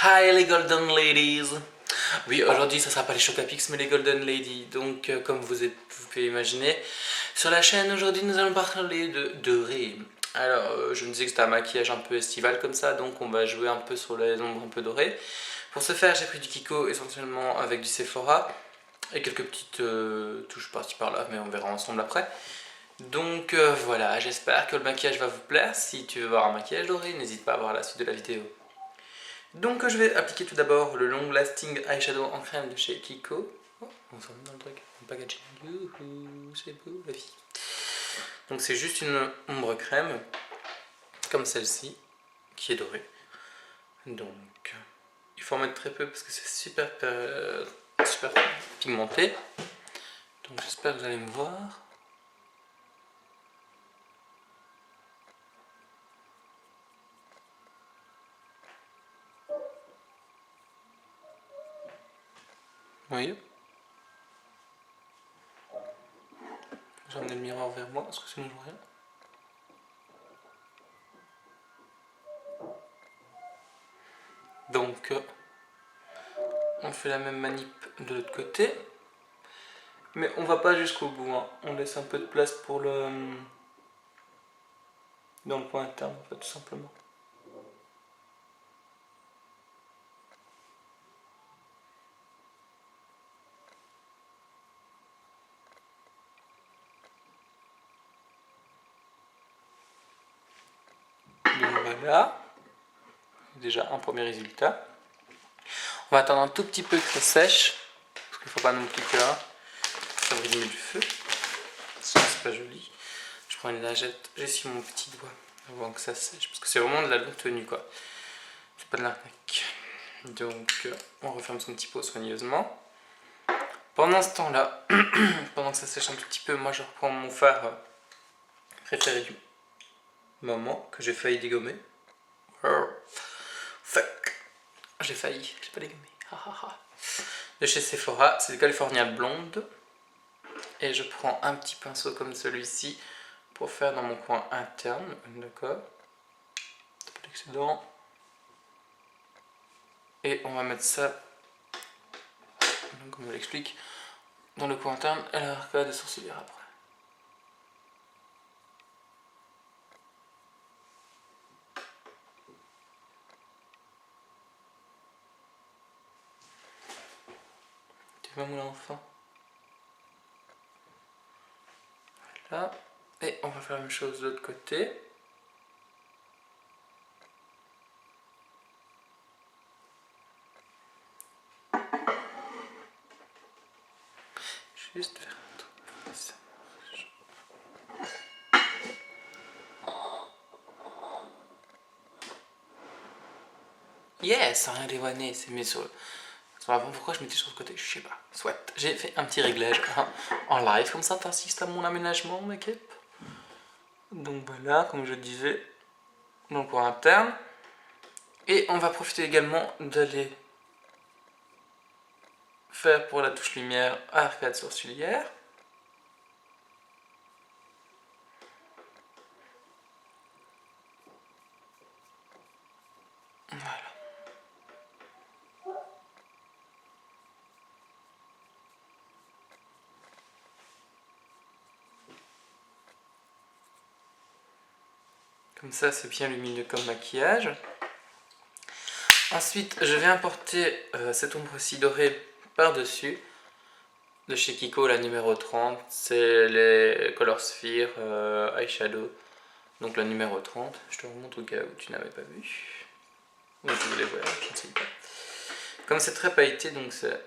Hi les Golden Ladies. Oui, aujourd'hui ça sera pas les Chocapix mais les Golden Ladies. Donc comme vous pouvez imaginer, sur la chaîne aujourd'hui nous allons parler de doré. Alors je me disais que c'était un maquillage un peu estival comme ça, donc on va jouer un peu sur les ombres un peu dorées. Pour ce faire j'ai pris du Kiko essentiellement avec du Sephora et quelques petites touches par-ci par-là, mais on verra ensemble après. Donc voilà, j'espère que le maquillage va vous plaire. Si tu veux voir un maquillage doré, n'hésite pas à voir la suite de la vidéo. Donc je vais appliquer tout d'abord le Long Lasting Eyeshadow en crème de chez Kiko. Oh, on s'en met dans le truc, le packaging. Youhou, c'est beau la vie. Donc c'est juste une ombre crème, comme celle-ci, qui est dorée. Donc il faut en mettre très peu parce que c'est super pigmenté. Donc j'espère que vous allez me voir. Oui. J'ai emmené le miroir vers moi parce que sinon je vois rien. Donc on fait la même manip de l'autre côté. Mais on va pas jusqu'au bout, hein. On laisse un peu de place pour dans le coin interne en fait, tout simplement. Donc voilà, déjà un premier résultat. On va attendre un tout petit peu que ça sèche, parce qu'il ne faut pas non plus que ça brille du feu, sinon c'est pas joli. Je prends une lingette, j'essuie mon petit doigt avant que ça sèche, parce que c'est vraiment de la longue tenue quoi. C'est pas de l'arnaque. Donc on referme son petit pot soigneusement. Pendant ce temps-là, pendant que ça sèche un tout petit peu, moi je reprends mon fard préféré du moment, que j'ai failli dégommer. Oh, fuck. J'ai failli, j'ai pas dégommé. De chez Sephora, c'est le California Blonde. Et je prends un petit pinceau comme celui-ci pour faire dans mon coin interne. D'accord. Pas d'excédent. Et on va mettre ça, comme je l'explique, dans le coin interne et l'arcade des sourcilières après. Tu vois mon enfant? Voilà. Et on va faire la même chose de l'autre côté. Juste faire un truc comme ça. Yes, rien dévoiné, c'est mis sur le... Avant, pourquoi je mettais sur le côté? Je sais pas. Soit. J'ai fait un petit réglage en live, comme ça t'assistes à mon aménagement, ma cape. Donc voilà, comme je disais, dans le coin interne. Et on va profiter également d'aller faire pour la touche lumière arcade sourcilière. Voilà. Comme ça, c'est bien lumineux comme maquillage. Ensuite, je vais importer cette ombre-ci dorée par-dessus de chez Kiko, la numéro 30. C'est les Color Sphere Eyeshadow. Donc la numéro 30. Je te remontre au cas où tu n'avais pas vu. Ou tu voulais voir, je ne sais pas. Comme c'est très pailleté, donc c'est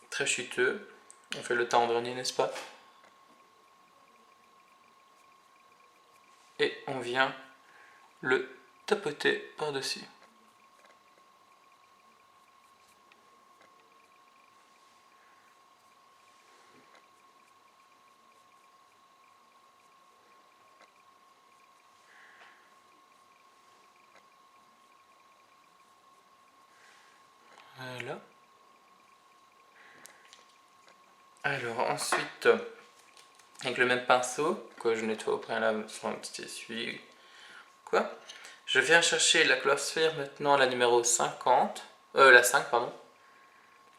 très chuteux. On fait le teint en dernier, n'est-ce pas? Et on vient le tapoter par-dessus. Voilà. Alors ensuite, avec le même pinceau, que je nettoie au préalable sur un petit essuie, quoi, je viens chercher la Color Sphere maintenant, la numéro 50. La 5 pardon,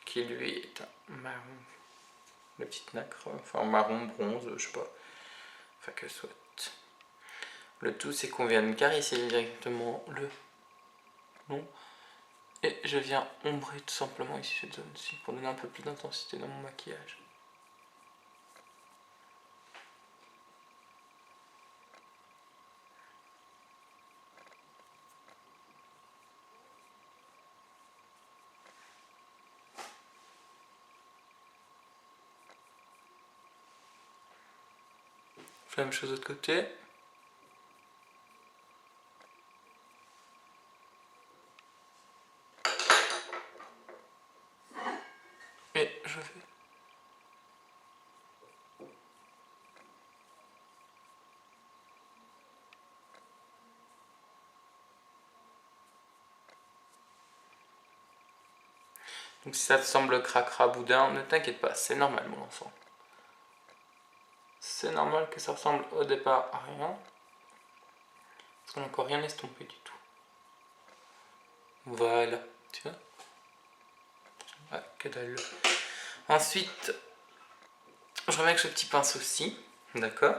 qui lui est un marron, la petite nacre, enfin marron, bronze, je sais pas, enfin que soit. Le tout c'est qu'on vient de caresser directement le long, et je viens ombrer tout simplement ici cette zone-ci, pour donner un peu plus d'intensité dans mon maquillage. Je fais la même chose de l'autre côté. Et je fais. Donc si ça te semble cracra boudin, ne t'inquiète pas, c'est normal mon enfant. C'est normal que ça ressemble au départ à rien. Parce qu'on n'a encore rien estompé du tout. Voilà, tu vois. Ah, que dalle. Ensuite, je reviens avec ce petit pinceau-ci, d'accord.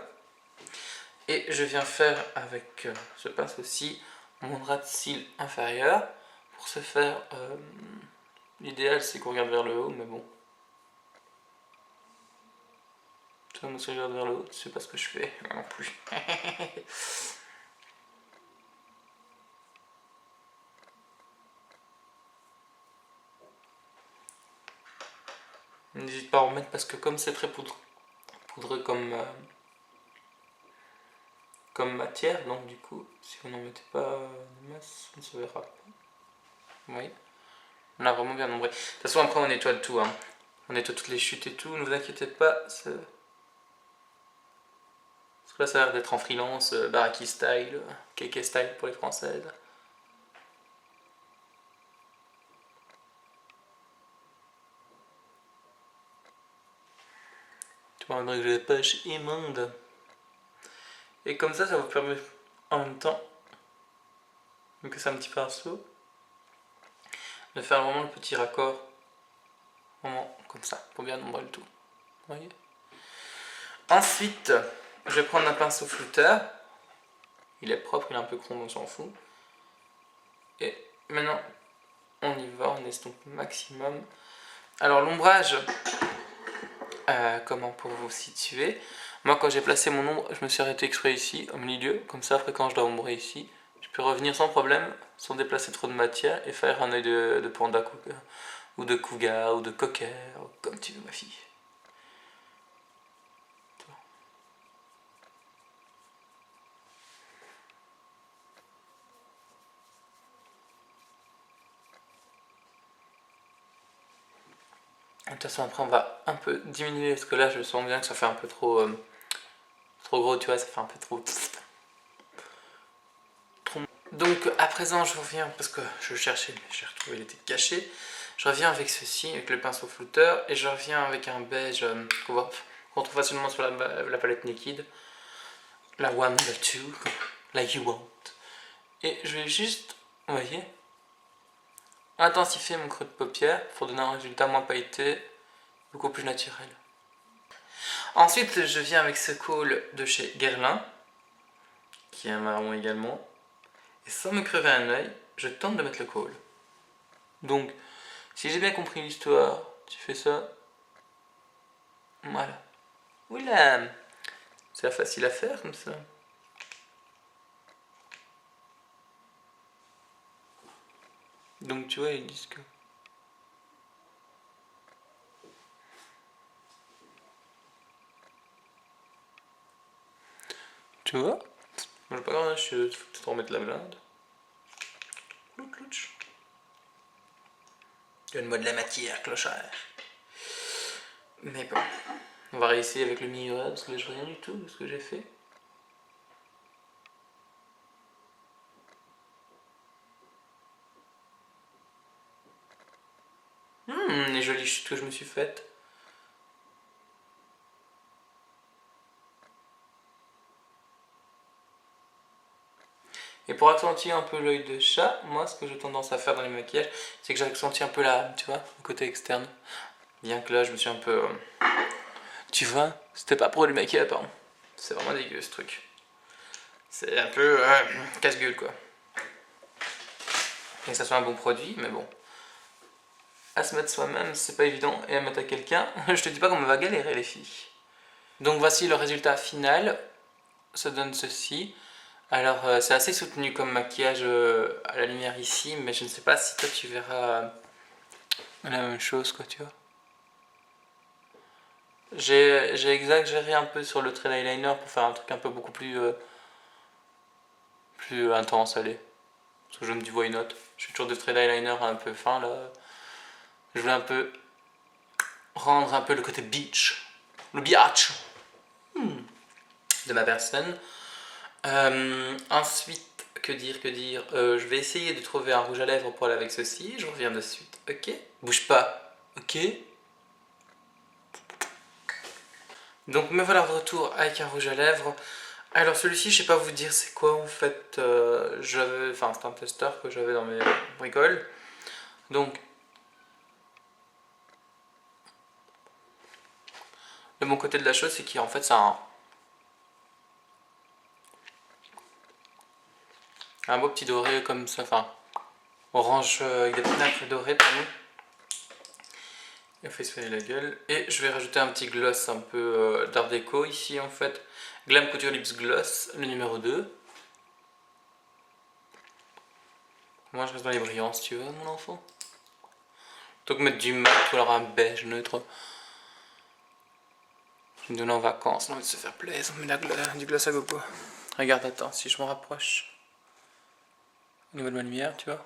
Et je viens faire avec ce pinceau-ci mon ras de cils inférieur. Pour ce faire, l'idéal c'est qu'on regarde vers le haut, mais bon. Tu vois, moi si je regarde vers le haut, tu sais pas ce que je fais, moi non plus. N'hésite pas à en remettre parce que comme c'est très poudreux comme matière, donc du coup, si vous n'en mettez pas de masse, ça ne se verra pas. Oui, on a vraiment bien ombré. De toute façon, après on nettoie tout, hein. On nettoie toutes les chutes et tout, ne vous inquiétez pas. Parce que là, ça a l'air d'être en freelance, Baraki style, KK style pour les françaises. Tu vois, on dirait que j'ai les poches immondes. Et comme ça vous permet en même temps, vu que c'est un petit pinceau, de faire vraiment le petit raccord, vraiment comme ça, pour bien ombrer le tout. Vous voyez. Ensuite, je vais prendre un pinceau flouteur. Il est propre, il est un peu chrome, on s'en fout. Et maintenant, on y va, on estompe maximum. Alors l'ombrage, comment pour vous situer. Moi quand j'ai placé mon ombre, je me suis arrêté exprès ici, au milieu, comme ça après quand je dois ombrer ici, je peux revenir sans problème, sans déplacer trop de matière et faire un œil de panda ou de cougar ou de cocker, comme tu veux ma fille. De toute façon après on va un peu diminuer parce que là je sens bien que ça fait un peu trop gros, tu vois, ça fait un peu trop. Donc à présent je reviens, parce que je cherchais mais j'ai retrouvé, il était caché. Je reviens avec ceci, avec le pinceau flouteur, et je reviens avec un beige qu'on trouve facilement sur la palette Naked. La one, la two, like you want. Et je vais juste, vous voyez, intensifier mon creux de paupière pour donner un résultat moins pailleté, beaucoup plus naturel. Ensuite je viens avec ce col de chez Guerlain, qui est un marron également. Et sans me crever un œil, je tente de mettre le col. Donc, si j'ai bien compris l'histoire, tu fais ça. Voilà. Oula, c'est facile à faire comme ça. Donc tu vois, ils disent que... Tu vois? Moi j'ai pas grand chose, faut peut-être remettre la blinde. Louch. Donne-moi de la matière, clochard. Mais bon, on va réessayer avec le mirror parce que là je vois rien du tout de ce que j'ai fait. Les jolies chutes que je me suis faites. Et pour accentuer un peu l'œil de chat, moi ce que j'ai tendance à faire dans les maquillages, c'est que j'accentue un peu la, tu vois, le côté externe. Bien que là je me suis un peu... tu vois, c'était pas pour du make-up, hein. C'est vraiment dégueu ce truc. C'est un peu casse-gueule quoi. Et que ça soit un bon produit, mais bon. À se mettre soi-même, c'est pas évident. Et à mettre à quelqu'un, je te dis pas qu'on va galérer les filles. Donc voici le résultat final. Ça donne ceci. Alors c'est assez soutenu comme maquillage à la lumière ici, mais je ne sais pas si toi tu verras la même chose quoi, tu vois. J'ai exagéré un peu sur le trait d'eyeliner pour faire un truc un peu beaucoup plus, plus intense, allez. Parce que je me dis why not. J'ai toujours des traits d'eyeliner un peu fins là. Je voulais un peu rendre un peu le côté beach, le biatch de ma personne. Ensuite, que dire, je vais essayer de trouver un rouge à lèvres pour aller avec ceci. Je reviens de suite, ok. Bouge pas, ok. Donc me voilà de retour avec un rouge à lèvres. Alors celui-ci, je sais pas vous dire c'est quoi en fait. Enfin c'est un tester que j'avais dans mes bricoles. Donc le bon côté de la chose, c'est qu'en fait ça a un beau petit doré comme ça, enfin orange avec des pinacles dorés pardon. Il a fait soigner la gueule. Et je vais rajouter un petit gloss un peu d'art déco ici en fait. Glam Couture Lips Gloss, le numéro 2. Moi je reste dans les brillants si tu veux mon enfant. Plutôt que mettre du mat ou alors un beige neutre. Je me donne en vacances, on a envie de se faire plaisir, on met du gloss à gogo. Regarde, attends, si je me rapproche au niveau de ma lumière, tu vois.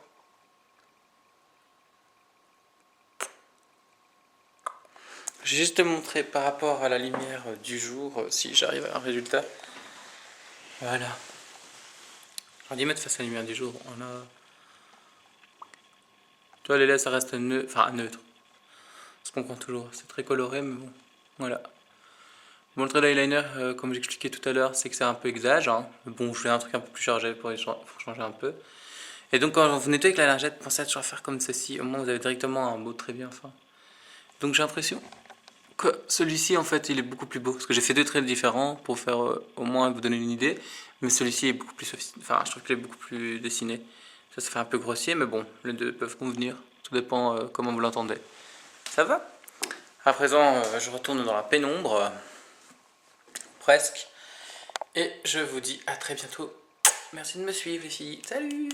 J'ai juste te montrer par rapport à la lumière du jour, si j'arrive à un résultat. Voilà. On dit mettre face à la lumière du jour, on a... Tu vois, les lèvres ça reste neutre, enfin neutre. On se comprend toujours, c'est très coloré, mais bon, voilà. Bon, le trait d'eyeliner, comme j'expliquais tout à l'heure, c'est que c'est un peu exage. Hein. Bon, je fais un truc un peu plus chargé pour changer un peu. Et donc, quand vous nettoyez avec la lingette, pensez à toujours faire comme ceci. Au moins, vous avez directement un beau trait bien fin. Donc, j'ai l'impression que celui-ci, en fait, il est beaucoup plus beau. Parce que j'ai fait deux traits différents pour faire au moins vous donner une idée. Mais celui-ci est beaucoup plus sophistiqué. Enfin, je trouve qu'il est beaucoup plus dessiné. Ça fait un peu grossier, mais bon, les deux peuvent convenir. Tout dépend comment vous l'entendez. Ça va? À présent, je retourne dans la pénombre. Presque. Et je vous dis à très bientôt. Merci de me suivre les filles. Salut!